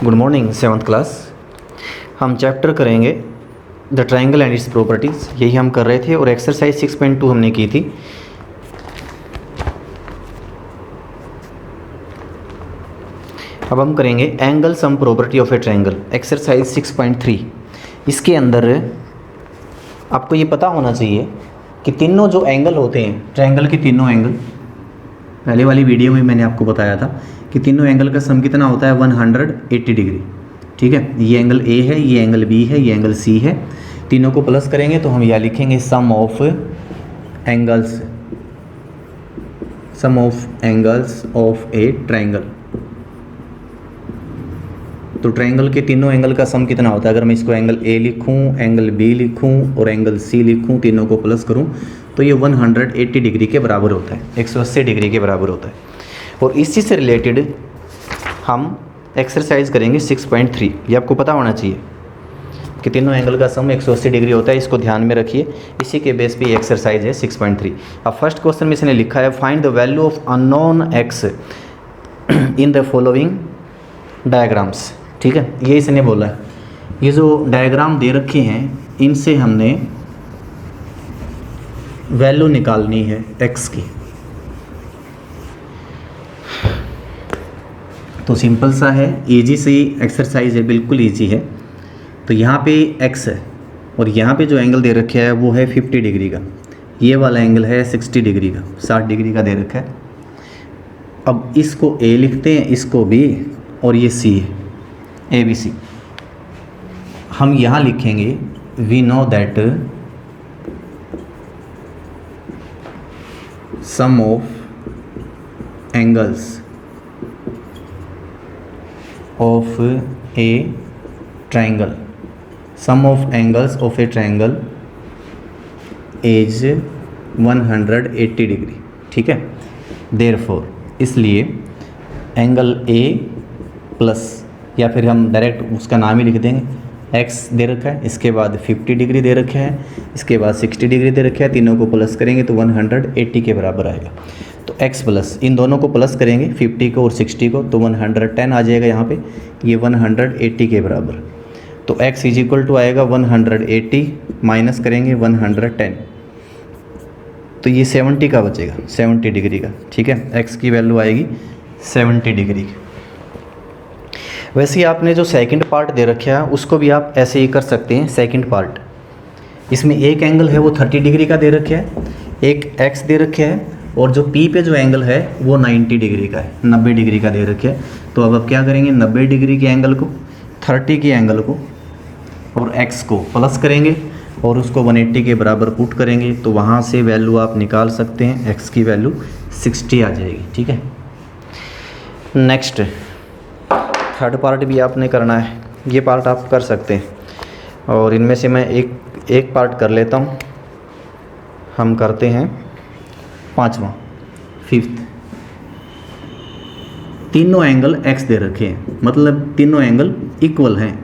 Good morning seventh class. हम chapter करेंगे the triangle and it's properties, यही हम कर रहे थे और एक्सरसाइज 6.2 हमने की थी। अब हम करेंगे angle sum property of a triangle, exercise 6.3। इसके अंदर आपको ये पता होना चाहिए कि तीनों जो एंगल होते हैं ट्रायंगल के, तीनों एंगल, पहले वाली वीडियो में मैंने आपको बताया था कि तीनों एंगल का सम कितना होता है 180 डिग्री। ठीक है, ये एंगल ए है, ये एंगल बी है, ये एंगल सी है। तीनों को प्लस करेंगे तो हम यहाँ लिखेंगे sum of angles of a triangle. तो ट्रायंगल के तीनों एंगल का सम कितना होता है? अगर मैं इसको एंगल ए लिखूं, एंगल बी लिखूं और एंगल सी लिखूं, तीनों को प्लस करूं तो ये 180 डिग्री के बराबर होता है, 180 डिग्री के बराबर होता है। और इसी से रिलेटेड हम एक्सरसाइज करेंगे 6.3। ये आपको पता होना चाहिए कि तीनों एंगल का सम 180 डिग्री होता है, इसको ध्यान में रखिए। इसी के बेस पे एक्सरसाइज है 6.3। अब फर्स्ट क्वेश्चन में इसने लिखा है find the value of unknown x in the following diagrams. ठीक है, ये इसने बोला है। ये जो डायग्राम दे रखे हैं इनसे हमने वैल्यू निकालनी है एक्स की। तो सिंपल सा है, इजी सी एक्सरसाइज है, बिल्कुल इजी है। तो यहाँ पे एक्स है और यहाँ पे जो एंगल दे रखा है वो है 50 डिग्री का, ये वाला एंगल है 60 डिग्री का, 60 डिग्री का दे रखा है। अब इसको ए लिखते हैं, इसको बी, और ये सी है, ए बी सी। हम यहाँ लिखेंगे we know that sum of angles of a triangle, sum of angles of a triangle is 180 degree. ठीक है, देयरफॉर इसलिए एंगल ए प्लस, या फिर हम डायरेक्ट उसका नाम ही लिख देंगे, एक्स दे रखा है, इसके बाद 50 डिग्री दे रखा है, इसके बाद 60 डिग्री दे रखा है। तीनों को प्लस करेंगे तो 180 के बराबर आएगा। तो x प्लस, इन दोनों को प्लस करेंगे 50 को और 60 को, तो 110 आ जाएगा यहाँ पे, ये 180 के बराबर। तो x इज इक्वल टू आएगा 180 माइनस करेंगे 110, तो ये 70 का बचेगा, 70 डिग्री का। ठीक है, x की वैल्यू आएगी 70 डिग्री। वैसे ही आपने जो सेकंड पार्ट दे रखा है उसको भी आप ऐसे ही कर सकते हैं। सेकंड पार्ट, इसमें एक एंगल है वो 30 डिग्री का दे रखा है, एक x दे रखा है, और जो P पे जो एंगल है वो 90 डिग्री का है, 90 डिग्री का दे रखा है। तो अब क्या करेंगे, 90 डिग्री के एंगल को, 30 के एंगल को और x को प्लस करेंगे और उसको 180 के बराबर पुट करेंगे, तो वहाँ से वैल्यू आप निकाल सकते हैं, x की वैल्यू 60 आ जाएगी। ठीक है, नेक्स्ट थर्ड पार्ट भी आपने करना है, ये पार्ट आप कर सकते हैं। और इनमें से मैं एक पार्ट कर लेता हूँ। हम करते हैं पांचवा, फिफ्थ। तीनों एंगल x दे रखे हैं, मतलब तीनों एंगल इक्वल हैं,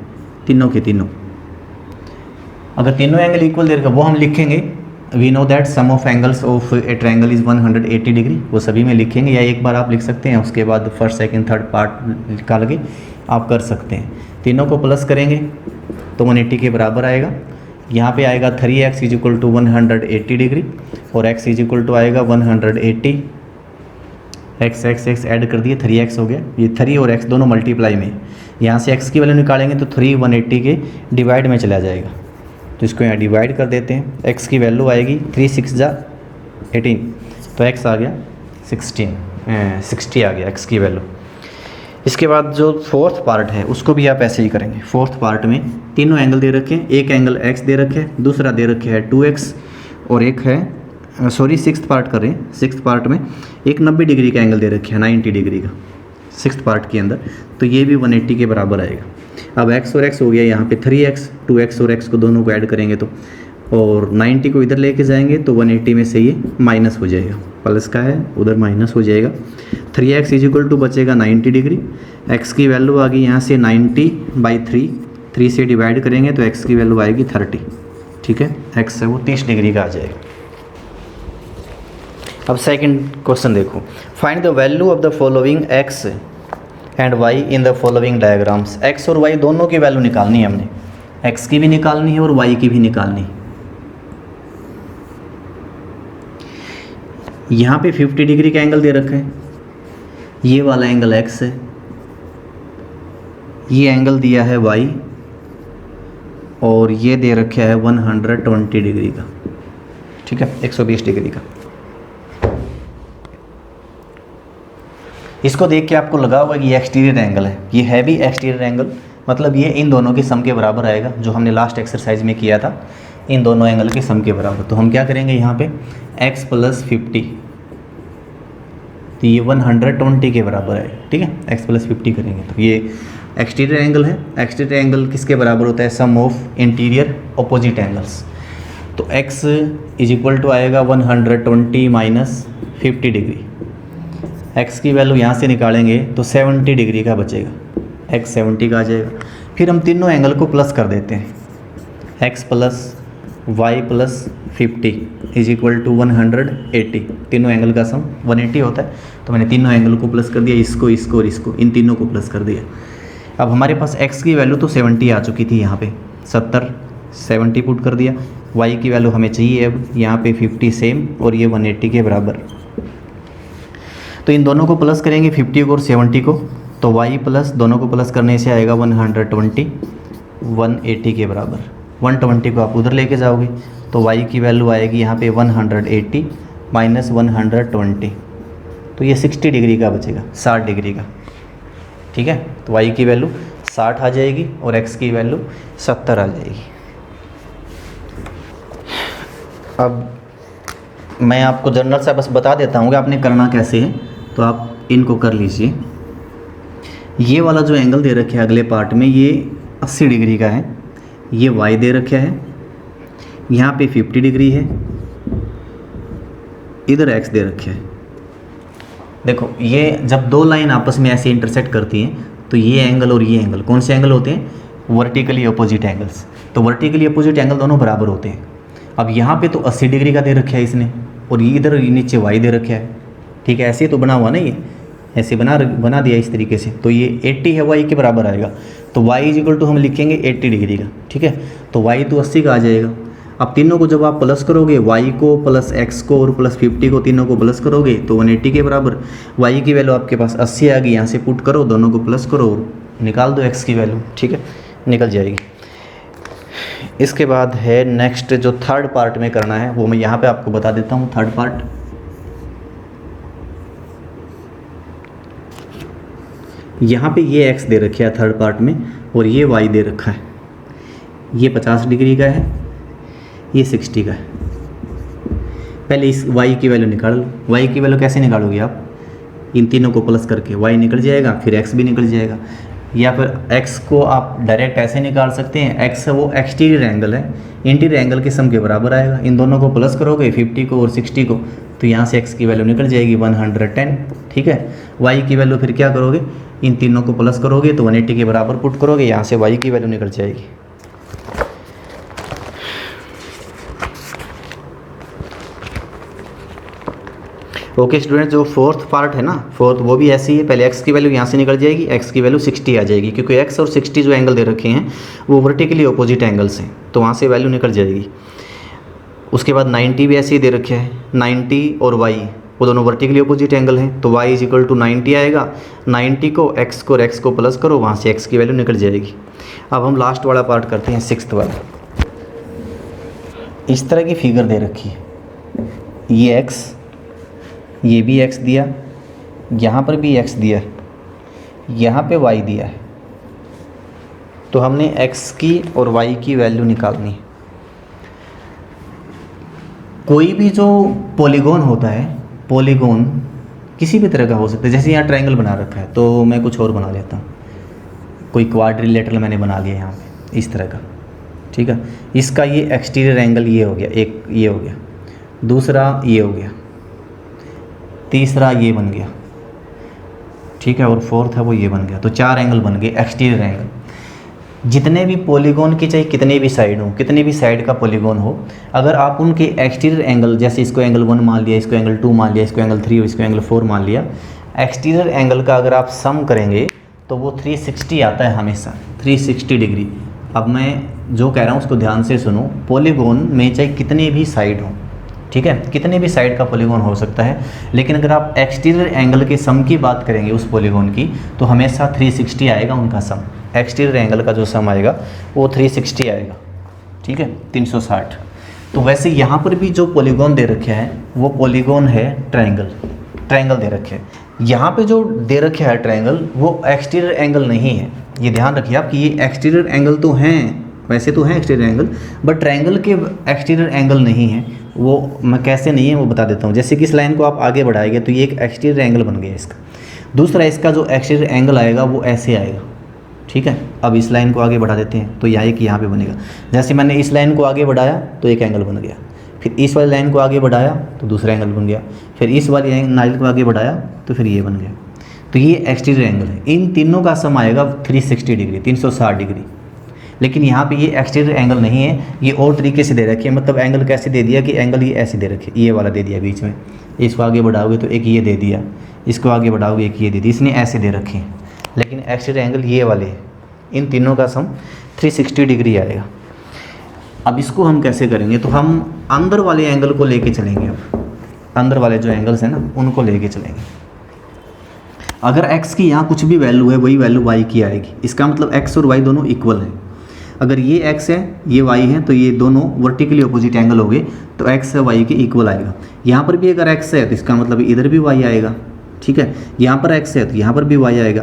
तीनों के तीनों। अगर तीनों एंगल इक्वल दे रखे वो हम लिखेंगे we know that sum of angles of a triangle is 180 degree, वो सभी में लिखेंगे, या एक बार आप लिख सकते हैं, उसके बाद फर्स्ट सेकंड थर्ड पार्ट निकाल के आप कर सकते हैं। तीनों को प्लस करेंगे तो 180 के बराबर आएगा। यहाँ पे आएगा 3x is equal to 180 degree और x इज इक्वल टू आएगा 180। x ऐड कर दिए, 3x हो गया। ये 3 और x दोनों मल्टीप्लाई में, यहाँ से x की वैल्यू निकालेंगे तो 3 180 के डिवाइड में चला जाएगा, तो इसको यहाँ डिवाइड कर देते हैं। x की वैल्यू आएगी 3 6 जा 18, तो x आ गया 60 आ गया x की वैल्यू। इसके बाद जो फोर्थ पार्ट है उसको भी आप ऐसे ही करेंगे। फोर्थ पार्ट में तीनों एंगल दे रखे हैं, एक एंगल x दे रखे है, दूसरा दे रखे है 2x, और एक है सिक्स्थ पार्ट कर रहे हैं। सिक्स्थ पार्ट में एक 90 डिग्री का एंगल दे रखे है, 90 डिग्री का सिक्स्थ पार्ट के अंदर, तो ये भी 180 के बराबर आएगा। अब x और x हो गया, यहाँ पे 3x, 2x और x को दोनों को ऐड करेंगे तो, और 90 को इधर लेके जाएंगे तो 180 में से ये माइनस हो जाएगा, प्लस का है उधर माइनस हो जाएगा। 3x इज इक्वल टू बचेगा 90 डिग्री। x की वैल्यू आ गई यहाँ से 90/3, 3 से डिवाइड करेंगे तो x की वैल्यू आएगी 30। ठीक है, x है वो 30 डिग्री का आ जाएगा। अब सेकंड क्वेश्चन देखो, find the value of the following x and y in the following diagrams. X और वाई दोनों की वैल्यू निकालनी है हमने, एक्स की भी निकालनी है और वाई की भी निकालनी है। यहाँ पे 50 डिग्री का एंगल दे रखा है, ये वाला एंगल एक्स है, ये एंगल दिया है वाई, और ये दे रखा है 120 डिग्री का, ठीक है, 120 डिग्री का। इसको देख के आपको लगा होगा कि ये एक्सटीरियर एंगल है, ये है भी एक्सटीरियर एंगल, मतलब ये इन दोनों के सम के बराबर आएगा, जो हमने लास्ट एक्सरसाइज में किया था, इन दोनों एंगल के सम के बराबर। तो हम क्या करेंगे यहाँ पे x + 50, तो ये 120 के बराबर है, ठीक है, x + 50 करेंगे तो ये एक्सटीरियर एंगल है। एक्सटीरियर एंगल किसके बराबर होता है? सम ऑफ इंटीरियर अपोजिट एंगल्स। तो x = आएगा 120 माइनस 50 डिग्री। x की वैल्यू यहाँ से निकालेंगे तो 70 डिग्री का बचेगा, x 70 का आ जाएगा। फिर हम तीनों एंगल को प्लस कर देते हैं, x + y + 50 = 180। तीनों एंगल का सम 180 होता है, तो मैंने तीनों एंगल को प्लस कर दिया, इसको इसको और इसको, इन तीनों को प्लस कर दिया। अब हमारे पास x की वैल्यू तो 70 आ चुकी थी, यहाँ पे 70 पुट कर दिया। y की वैल्यू हमें चाहिए अब यहाँ पे 50 सेम, और ये 180 के बराबर। तो इन दोनों को प्लस करेंगे 50 को और 70 को, तो y प्लस दोनों को प्लस करने से आएगा 120 180 के बराबर। 120 को आप उधर लेके जाओगे तो y की वैल्यू आएगी यहाँ पे 180 माइनस 120, तो ये 60 डिग्री का बचेगा, 60 डिग्री का, ठीक है। तो y की वैल्यू 60 आ जाएगी और x की वैल्यू 70 आ जाएगी। अब मैं आपको जनरल सा बस बता देता हूँ कि आपने करना कैसे है, तो आप इनको कर लीजिए। ये वाला जो एंगल दे रखे है अगले पार्ट में, ये 80 डिग्री का है, ये y दे रखा है, यहाँ पे 50 डिग्री है, इधर x दे रखे है। देखो ये जब दो लाइन आपस में ऐसे इंटरसेक्ट करती हैं तो ये एंगल और ये एंगल कौन से एंगल होते हैं? Vertically opposite angles. तो वर्टिकली अपोजिट एंगल दोनों बराबर होते हैं। अब यहाँ पे तो 80 डिग्री का दे रखा है इसने, और ये इधर नीचे y दे रखा है, ठीक है, ऐसे तो बना हुआ ना, ये ऐसे बना दिया इस तरीके से, तो ये 80 है, y के बराबर आएगा। तो y = हम लिखेंगे 80 डिग्री का, ठीक है, तो y तो 80 का आ जाएगा। अब तीनों को जब आप प्लस करोगे, y को प्लस x को और प्लस 50 को, तीनों को प्लस करोगे तो 180 के बराबर। y की वैल्यू आपके पास 80 आ गई, यहाँ से पुट करो, दोनों को प्लस करो और निकाल दो x की वैल्यू, ठीक है, निकल जाएगी। इसके बाद है नेक्स्ट जो थर्ड पार्ट में करना है, वो मैं यहाँ पे आपको बता देता हूँ। थर्ड पार्ट यहाँ पे ये x दे रखा है थर्ड पार्ट में, और ये y दे रखा है, ये 50 डिग्री का है, ये 60 का है। पहले इस y की वैल्यू निकाल लो। y की वैल्यू कैसे निकालोगे आप? इन तीनों को प्लस करके y निकल जाएगा, फिर x भी निकल जाएगा, या फिर x को आप डायरेक्ट ऐसे निकाल सकते हैं। x वो एक्सटीरियर एंगल है, इंटीरियर एंगल के सम के बराबर आएगा। इन दोनों को प्लस करोगे 50 को और 60 को, तो यहाँ से x की वैल्यू निकल जाएगी 110, ठीक है। y की वैल्यू फिर क्या करोगे? इन तीनों को प्लस करोगे तो 180 के बराबर पुट करोगे, यहाँ से y की वैल्यू निकल जाएगी। ओके स्टूडेंट, जो फोर्थ पार्ट है ना, फोर्थ वो भी ऐसी है। पहले x की वैल्यू यहाँ से निकल जाएगी, x की वैल्यू 60 आ जाएगी, क्योंकि x और 60 जो एंगल दे रखे हैं वो वर्टिकली अपोजिट एंगल्स हैं, तो वहाँ से वैल्यू निकल जाएगी। उसके बाद 90 भी ऐसे ही दे रखे हैं, 90 और y वो दोनों वर्टिकली अपोजिट एंगल हैं, तो y = 90 आएगा। 90 को x को प्लस करो, वहाँ से x की वैल्यू निकल जाएगी। अब हम लास्ट वाला पार्ट करते हैं, 6th वाला। इस तरह की फिगर दे रखी है, ये x, ये भी x दिया, यहाँ पर भी x दिया है, यहाँ पे y दिया है, तो हमने x की और y की वैल्यू निकालनी है। कोई भी जो पॉलीगॉन होता है, पॉलीगॉन किसी भी तरह का हो सकता है, जैसे यहाँ ट्रायंगल बना रखा है तो मैं कुछ और बना लेता हूँ, कोई क्वाड्रिलेटरल मैंने बना लिया यहाँ पे इस तरह का, ठीक है। इसका ये एक्सटीरियर एंगल ये हो गया, एक ये हो गया, दूसरा ये हो गया, तीसरा ये बन गया, ठीक है, और फोर्थ है वो ये बन गया। तो 4 एंगल बन गए एक्सटीरियर एंगल। जितने भी पॉलीगॉन की, चाहे कितने भी साइड हो, कितने भी साइड का पॉलीगॉन हो, अगर आप उनके एक्सटीरियर एंगल, जैसे इसको एंगल 1 मान लिया, इसको एंगल 2 मान लिया, इसको एंगल 3 और इसको एंगल 4 मान लिया, एक्सटीरियर एंगल का अगर आप सम करेंगे तो वो 360 आता है हमेशा, 360 डिग्री। अब मैं जो कह रहा हूँ उसको ध्यान से सुनो। पॉलीगॉन में चाहे कितने भी साइड हों, ठीक है, कितने भी साइड का पॉलीगॉन हो सकता है, लेकिन अगर आप एक्सटीरियर एंगल के सम की बात करेंगे उस पॉलीगॉन की, तो हमेशा 360 आएगा उनका सम। एक्सटीरियर एंगल का जो सम आएगा वो 360 आएगा, ठीक है, 360। तो वैसे यहाँ पर भी जो पॉलीगॉन दे रखे हैं वो पॉलीगॉन है ट्रायंगल, ट्रायंगल दे रखे हैं। यहाँ पे जो दे रखे है ट्रायंगल वो एक्सटीरियर एंगल नहीं है, ये ध्यान रखिए आप कि ये एक्सटीरियर एंगल तो हैं, वैसे तो है एक्सटीरियर एंगल, बट ट्रायंगल के एक्सटीरियर एंगल नहीं है। वो मैं कैसे नहीं है वो बता देता हूँ। जैसे कि इस लाइन को आप आगे बढ़ाएंगे तो ये एक एक्सटीरियर एंगल बन गया इसका। दूसरा, इसका जो एक्सटीरियर एंगल आएगा वो ऐसे आएगा, ठीक है। अब इस लाइन को आगे बढ़ा देते हैं तो यहाँ एक यहाँ पे बनेगा। जैसे मैंने इस लाइन को आगे बढ़ाया तो एक एंगल बन गया, फिर इस वाली लाइन को आगे बढ़ाया तो दूसरा एंगल बन गया, फिर इस वाली लाइन को आगे बढ़ाया तो फिर ये बन गया। तो ये एक्सटीरियर एंगल है। इन तीनों का सम आएगा 360 डिग्री, 360 डिग्री। लेकिन यहाँ पे ये एक्सटीरियर एंगल नहीं है, ये और तरीके से दे रखी है। मतलब एंगल कैसे दे दिया कि एंगल ये ऐसे दे रखे, ये वाला दे दिया बीच में, इसको आगे बढ़ाओगे तो एक ये दे दिया, इसको आगे बढ़ाओगे एक ये दे दी, इसने ऐसे दे रखे हैं। लेकिन एक्सटीरियर एंगल ये वाले हैं, इन तीनों का सम 360 डिग्री आएगा। अब इसको हम कैसे करेंगे, तो हम अंदर वाले एंगल को लेके चलेंगे। अब अंदर वाले जो एंगल्स हैं ना उनको लेके चलेंगे। अगर x की यहाँ कुछ भी वैल्यू है वही वैल्यू y की आएगी। इसका मतलब x और y दोनों इक्वल हैं। अगर ये x है ये y है तो ये दोनों वर्टिकली अपोजिट एंगल हो गए, तो x है y के इक्वल आएगा। यहाँ पर भी अगर x है तो इसका मतलब इधर भी y आएगा, ठीक है। यहाँ पर x है तो यहाँ पर भी y आएगा,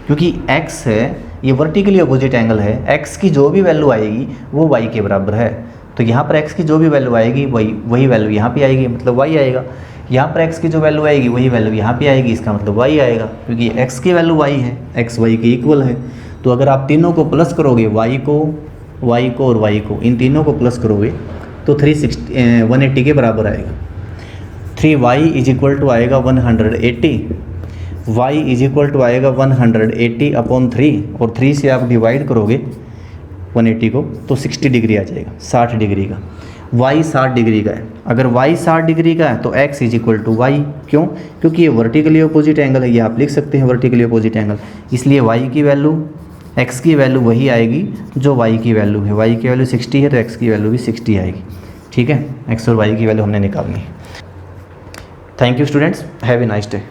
क्योंकि x है ये वर्टिकली अपोजिट एंगल है। x की जो भी वैल्यू आएगी वो y के बराबर है, तो यहाँ पर x की जो भी वैल्यू आएगी वही वैल्यू यहाँ पे आएगी, मतलब y आएगा। यहाँ पर x की जो वैल्यू आएगी वही वैल्यू यहाँ पे आएगी, इसका मतलब y आएगा, क्योंकि x की वैल्यू y है, x y के इक्वल है। तो अगर आप तीनों को प्लस करोगे, y को और y को, इन तीनों को प्लस करोगे तो 180 के बराबर आएगा। 3y इज इक्वल टू आएगा 180, y इज इक्वल टू आएगा 180 अपॉन 3, और 3 से आप डिवाइड करोगे 180 को तो 60 डिग्री आ जाएगा, 60 डिग्री का। y 60 डिग्री का है। अगर y 60 डिग्री का है तो x is equal to y. क्यों? क्योंकि ये वर्टिकली अपोजिट एंगल है, ये आप लिख सकते हैं वर्टिकली अपोजिट एंगल। इसलिए y की वैल्यू, x की वैल्यू वही आएगी जो y की वैल्यू है। y की वैल्यू 60 है तो x की वैल्यू भी 60 आएगी, ठीक है। x और y की वैल्यू हमने निकालनी है। Thank you students, have a nice day.